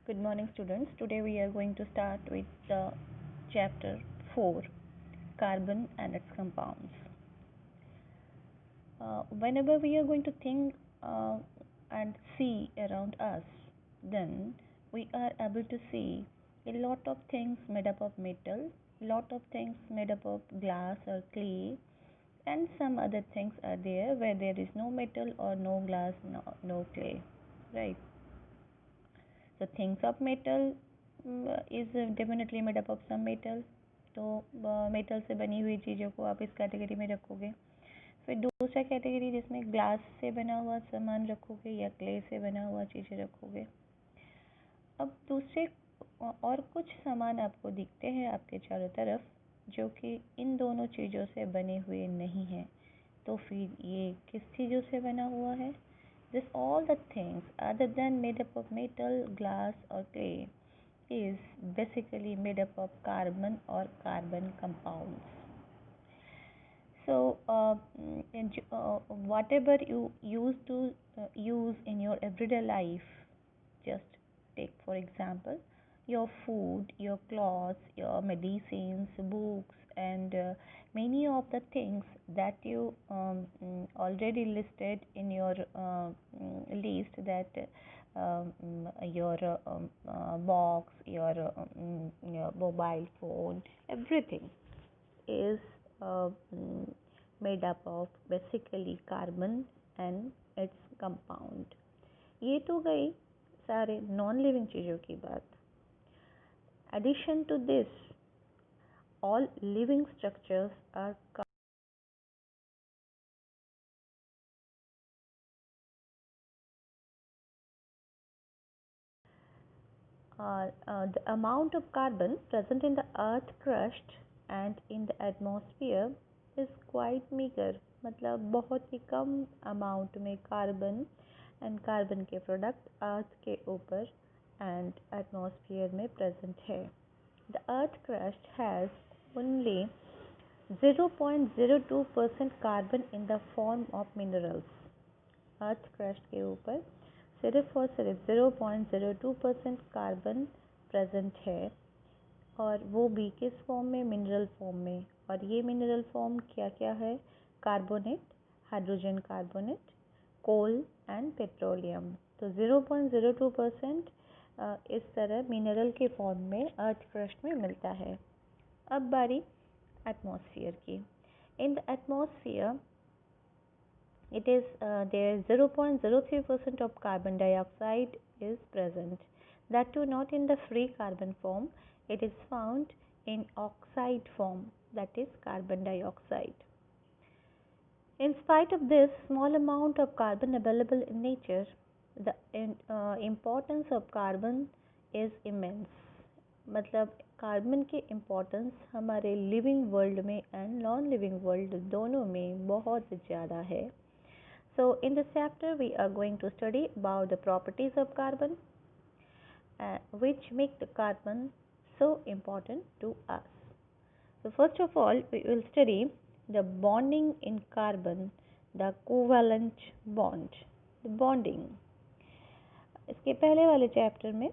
Good morning, students. Today we are going to start with the chapter 4, Carbon and its compounds. Whenever we are going to think and see around us, then we are able to see a lot of things made up of metal, lot of things made up of glass or clay, and some other things are there where there is no metal or no glass, no clay, right? So things of metal is definitely made up of some metal. तो metal से बनी हुई चीज़ों को आप इस category में रखोगे. फिर दूसरा कैटेगरी जिसमें ग्लास से बना हुआ सामान रखोगे या क्ले से बना हुआ चीज़ें रखोगे. अब दूसरे और कुछ सामान आपको दिखते हैं आपके चारों तरफ जो कि इन दोनों चीज़ों से बने हुए नहीं हैं. तो फिर ये किस चीज़ों से बना हुआ है? This all the things other than made up of metal, glass or clay is basically made up of carbon or carbon compounds. So whatever you used to use in your everyday life, just take for example your food, your clothes, your medicines, books, and many of the things that you already listed in your list, that your box, your mobile phone, everything is made up of basically carbon and its compound. ये तो गई सारे non living चीज़ों की बात. Addition to this all living structures are the amount of carbon present in the earth crust and in the atmosphere is quite meager. मतलब बहुत ही कम amount में कार्बन एंड कार्बन के प्रोडक्ट अर्थ के ऊपर एंड एटमॉस्फेयर में प्रेजेंट है. The earth crust has only 0.02% carbon in the form of minerals. Earth crust के ऊपर सिर्फ और सिर्फ 0.02% कार्बन प्रेजेंट है, और वो भी किस फॉर्म में? मिनरल फॉर्म में. और ये मिनरल फॉर्म क्या क्या है? Carbonate, hydrogen carbonate, coal and petroleum. तो 0.02% इस तरह मिनरल के फॉर्म में अर्थ crust में मिलता है. अब बारी एटमॉस्फेयर की. In the atmosphere it is there 0.03% of carbon dioxide is present. That too not in the free carbon form. It is found in oxide form, that is carbon dioxide. In spite of this small amount of carbon available in nature, the importance of carbon is immense. मतलब carbon की importance हमारे living world में and non living world दोनों में बहुत ज़्यादा है. So in this chapter we are going to study about the properties of carbon which make the carbon so important to us. So first of all we will study the bonding in carbon, the covalent bond. The bonding. इसके पहले वाले chapter में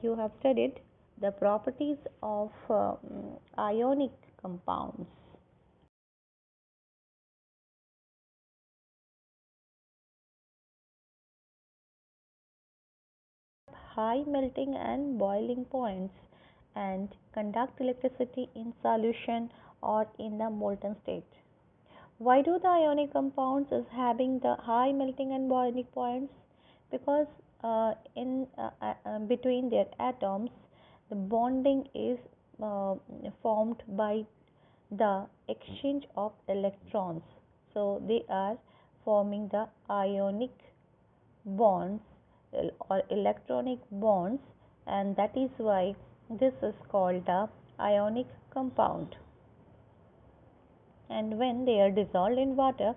you have studied the properties of ionic compounds. High melting and boiling points and conduct electricity in solution or in the molten state. Why do the ionic compounds is having the high melting and boiling points? Because in between their atoms the bonding is formed by the exchange of electrons. So they are forming the ionic bonds or electronic bonds, and that is why this is called the ionic compound. And when they are dissolved in water,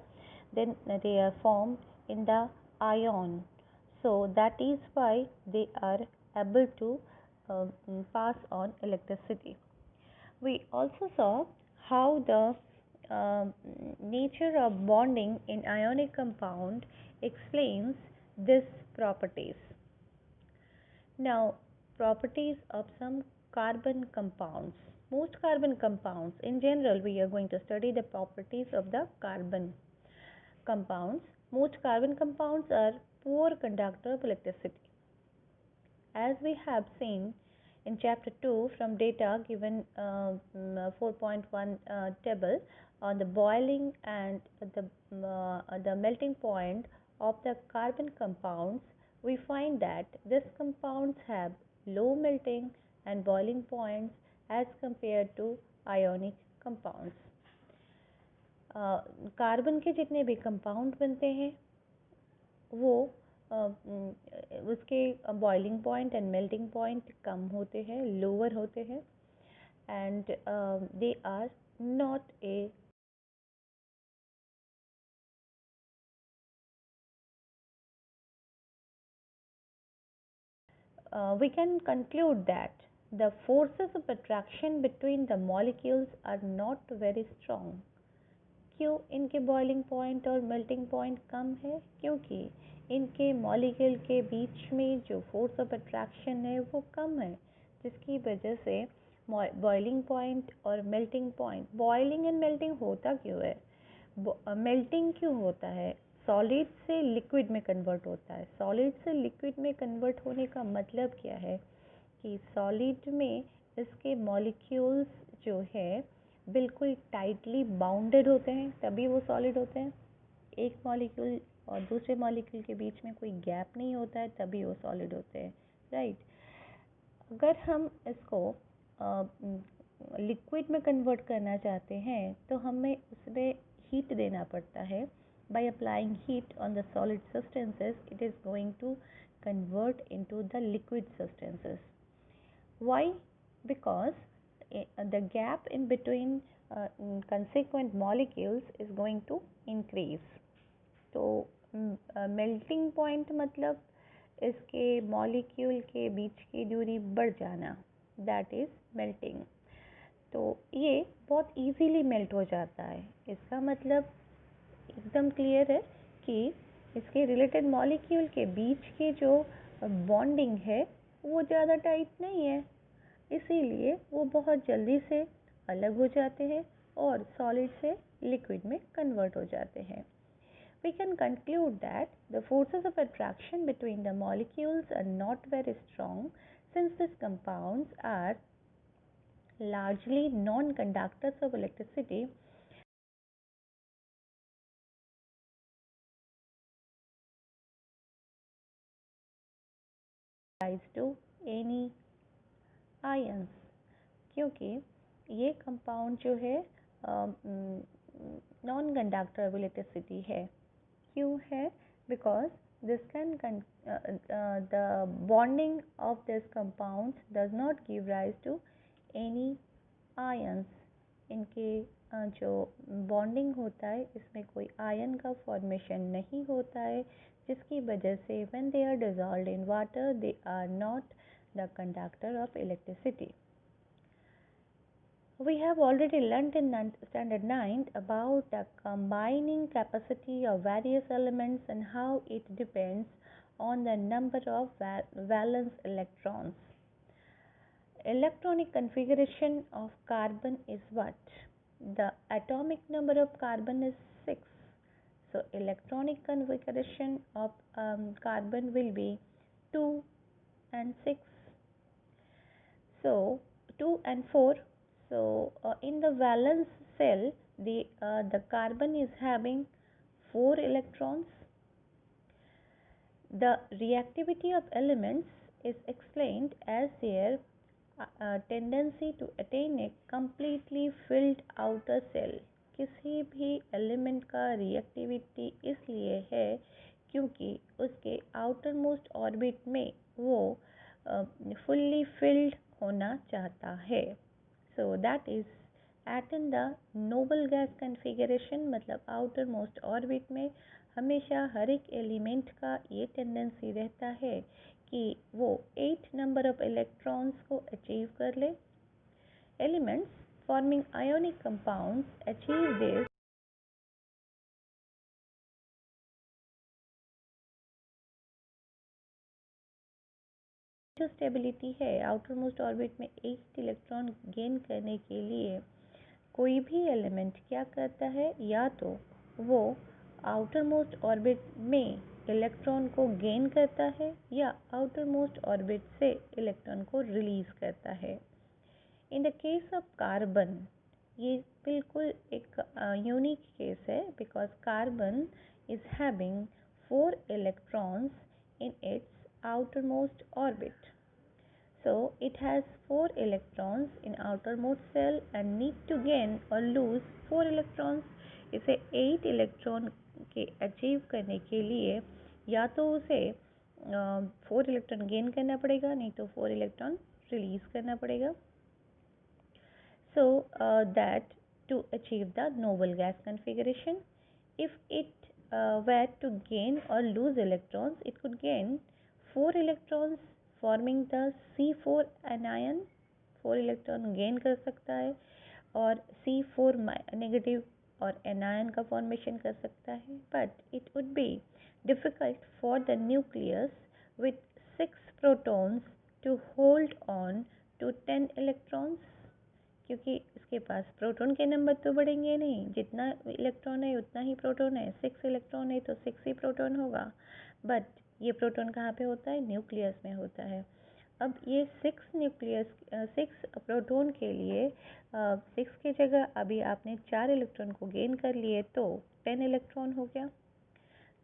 then they are formed in the ion. So that is why they are able to pass on electricity. We also saw how the nature of bonding in ionic compound explains these properties. Now, properties of some carbon compounds. Most carbon compounds, in general, we are going to study the properties of the carbon compounds. Most carbon compounds are poor conductor of electricity. As we have seen in chapter 2 from data given 4.1 table on the boiling and the melting point of the carbon compounds, we find that these compounds have low melting and boiling points as compared to ionic compounds. Carbon के जितने भी compound बनते हैं वो उसके boiling point and melting point कम होते हैं, लोअर होते हैं, and they are not a we can conclude that the forces of attraction between the molecules are not very strong. क्यों इनके बॉइलिंग पॉइंट और मेल्टिंग पॉइंट कम है? क्योंकि इनके मॉलिक्यूल के बीच में जो फोर्स ऑफ अट्रैक्शन है वो कम है, जिसकी वजह से बॉइलिंग पॉइंट और melting point, boiling and melting होता क्यों है, मेल्टिंग क्यों होता है? सॉलिड से लिक्विड में कन्वर्ट होता है। सॉलिड से लिक्विड में कन्वर्ट होने का मतलब क्या है कि सॉलिड में इसके मॉलिक्यूल्स जो है बिल्कुल टाइटली बाउंडेड होते हैं, तभी वो सॉलिड होते हैं। एक मॉलिक्यूल और दूसरे मॉलिक्यूल के बीच में कोई गैप नहीं होता है, तभी वो सॉलिड होते हैं, राइट। अगर हम इसको लिक्विड में कन्वर्ट करना चाहते हैं तो हमें उसमें हीट देना पड़ता है। by applying heat on the solid substances it is going to convert into the liquid substances. Why? Because the gap in between consequent molecules is going to increase. तो मेल्टिंग पॉइंट मतलब इसके molecule के बीच की दूरी बढ़ जाना, that is melting. तो ये बहुत इजीली मेल्ट हो जाता है। इसका मतलब एकदम क्लियर है कि इसके रिलेटेड मॉलिक्यूल के बीच की जो बॉन्डिंग है वो ज़्यादा टाइट नहीं है, इसीलिए वो बहुत जल्दी से अलग हो जाते हैं और सॉलिड से लिक्विड में कन्वर्ट हो जाते हैं। We can conclude that the forces of attraction between the molecules are not very strong since these compounds are largely non-conductors of electricity. Rise to any ions, क्योंकि ये कंपाउंड जो है non conductor of electricity है। क्यों है? Because this can the bonding of this compounds does not give rise to any ions. इनके जो bonding होता है इसमें कोई आयन का फॉर्मेशन नहीं होता है, जिसकी वजह से when they are dissolved in water they are not the conductor of electricity. We have already learnt in standard 9 about the combining capacity of various elements and how it depends on the number of valence electrons. Electronic configuration of carbon is what? The atomic number of carbon is 6. So electronic configuration of carbon will be 2 and 6. So 2 and 4. So in the valence cell the carbon is having 4 electrons. The reactivity of elements is explained as their tendency to attain a completely filled outer cell. किसी भी element का reactivity इसलिए है क्योंकि उसके outer most orbit में वो fully filled होना चाहता है। So that is at in the noble gas configuration, मतलब आउटर मोस्ट ऑर्बिट में हमेशा हर एक एलिमेंट का ये टेंडेंसी रहता है कि वो 8 नंबर ऑफ इलेक्ट्रॉन्स को अचीव कर ले। Elements forming ionic compounds achieve this जो स्टेबिलिटी है आउटर मोस्ट ऑर्बिट में 8 इलेक्ट्रॉन गेन करने के लिए कोई भी एलिमेंट क्या करता है, या तो वो आउटर मोस्ट ऑर्बिट में इलेक्ट्रॉन को गेन करता है या आउटर मोस्ट ऑर्बिट से इलेक्ट्रॉन को रिलीज करता है। In the case of carbon ये बिल्कुल एक यूनिक केस है, because carbon is having 4 electrons in its outermost orbit. So it has 4 electrons in outermost shell and need to gain or lose 4 electrons. इसे 8 electron के achieve करने के लिए या तो उसे 4 इलेक्ट्रॉन गेन करना पड़ेगा, नहीं तो 4 इलेक्ट्रॉन रिलीज करना पड़ेगा. So that to achieve the noble gas configuration, if it were to gain or lose electrons, it could gain 4 electrons forming the C4 anion. 4 electron gain कर सकता है और C4 नेगेटिव और anion का formation कर सकता है, but it would be difficult for the nucleus with 6 protons to hold on to 10 electrons, क्योंकि इसके पास प्रोटॉन के नंबर तो बढ़ेंगे नहीं, जितना इलेक्ट्रॉन है उतना ही प्रोटॉन है. 6 इलेक्ट्रॉन है तो 6 ही प्रोटॉन होगा, बट ये प्रोटॉन कहाँ पे होता है, न्यूक्लियस में होता है. अब ये 6 प्रोटॉन के लिए 6 की जगह अभी आपने 4 इलेक्ट्रॉन को गेन कर लिए तो 10 इलेक्ट्रॉन हो गया.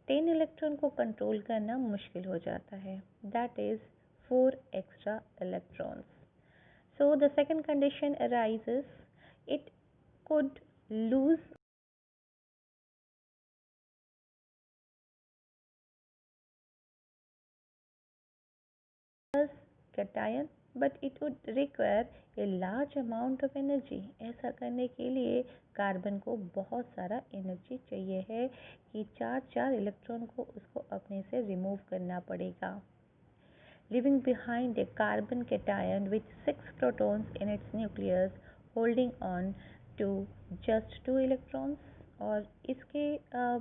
10 इलेक्ट्रॉन को कंट्रोल करना मुश्किल हो जाता है, that is 4 extra electrons. So the second condition arises, it could lose cation, but it would require a large amount of energy. ऐसा करने के लिए कार्बन को बहुत सारा एनर्जी चाहिए है कि 4 इलेक्ट्रॉन को उसको अपने से रिमूव करना पड़ेगा. Leaving behind a carbon cation with 6 protons in its nucleus holding on to just 2 electrons. और इसके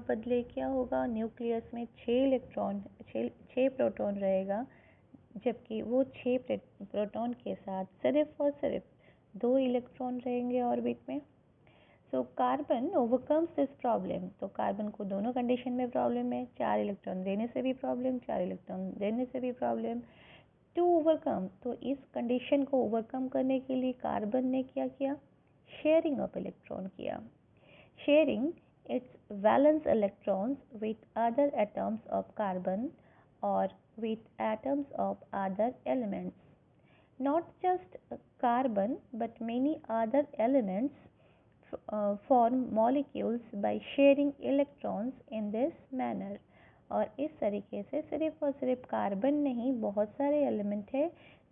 बदले क्या होगा, न्यूक्लियस में 6 प्रोटॉन रहेगा, जबकि वो 6 प्रोटॉन के साथ सिर्फ और सिर्फ 2 इलेक्ट्रॉन रहेंगे ऑर्बिट में. So carbon overcomes this problem. तो कार्बन को दोनों कंडीशन में प्रॉब्लम है, 4 इलेक्ट्रॉन देने से भी प्रॉब्लम, 4 इलेक्ट्रॉन देने से भी प्रॉब्लम. टू ओवरकम, तो इस कंडीशन को ओवरकम करने के लिए कार्बन ने क्या किया, शेयरिंग ऑफ इलेक्ट्रॉन किया. Sharing it's valence electrons with other atoms of carbon और with atoms of other elements. Not just carbon but many other elements form molecules by sharing electrons in this manner. और इस तरीके से सिर्फ और सिर्फ carbon नहीं, बहुत सारे एलिमेंट है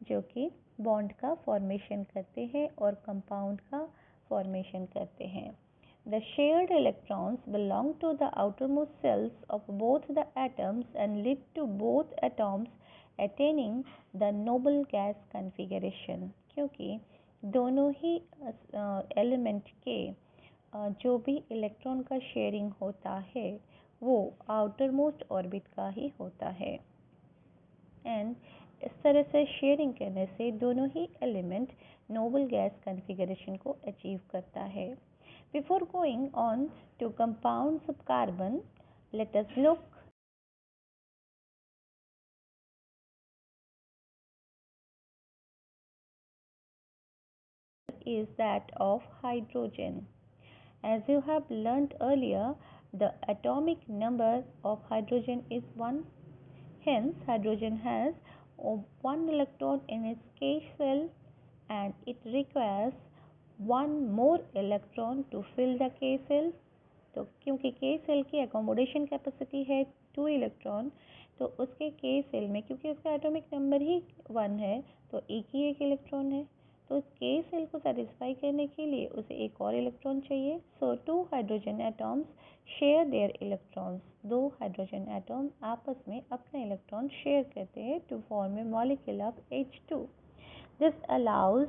जो कि बॉन्ड का फॉर्मेशन करते हैं और कंपाउंड का फॉर्मेशन करते हैं. The shared electrons belong to the outermost shells of both the atoms and lead to both atoms attaining the noble gas configuration. क्योंकि दोनों ही एलिमेंट के जो भी इलेक्ट्रॉन का शेयरिंग होता है वो आउटर मोस्ट ऑर्बिट का ही होता है. एंड इस तरह से शेयरिंग करने से दोनों ही एलिमेंट नोबल गैस कॉन्फ़िगरेशन को अचीव करता है. Before going on to compounds of carbon, let us look is that of hydrogen. As you have learnt earlier, the atomic number of hydrogen is 1. Hence, hydrogen has 1 electron in its K shell and it requires 1 more electron to fill the K shell. तो क्योंकि K cell की accommodation capacity है 2 electron, तो उसके K cell में क्योंकि उसका atomic number ही 1 है तो एक इलेक्ट्रॉन है, तो K सेल को सेटिस्फाई करने के लिए उसे एक और इलेक्ट्रॉन चाहिए. So 2 hydrogen atoms share their electrons. 2 hydrogen atom आपस में अपने इलेक्ट्रॉन शेयर करते हैं to form a molecule of H2. This allows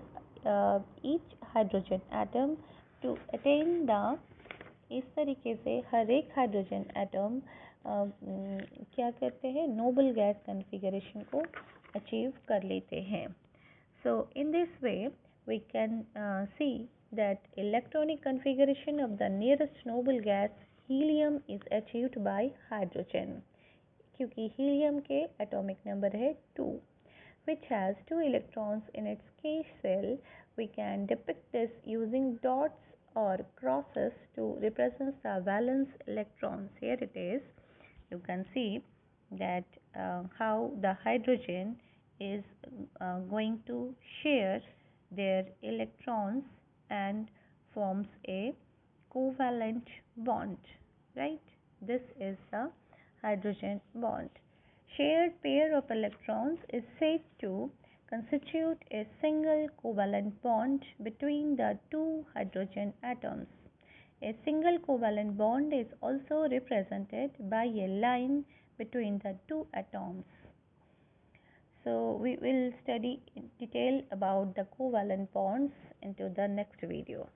each hydrogen atom to attain the, इस तरीके से हर एक हाइड्रोजन एटम क्या करते हैं, नोबल गैस कॉन्फ़िगरेशन को अचीव कर लेते हैं. So in this way we can see that electronic configuration of the nearest noble gas helium is achieved by hydrogen, क्योंकि helium के atomic number है 2, which has 2 electrons in its k shell. We can depict this using dots or crosses to represent the valence electrons. Here it is. You can see that how the hydrogen is going to share their electrons and forms a covalent bond, right? This is the hydrogen bond. Shared pair of electrons is said to constitute a single covalent bond between the two hydrogen atoms. A single covalent bond is also represented by a line between the two atoms. So we will study in detail about the covalent bonds into the next video.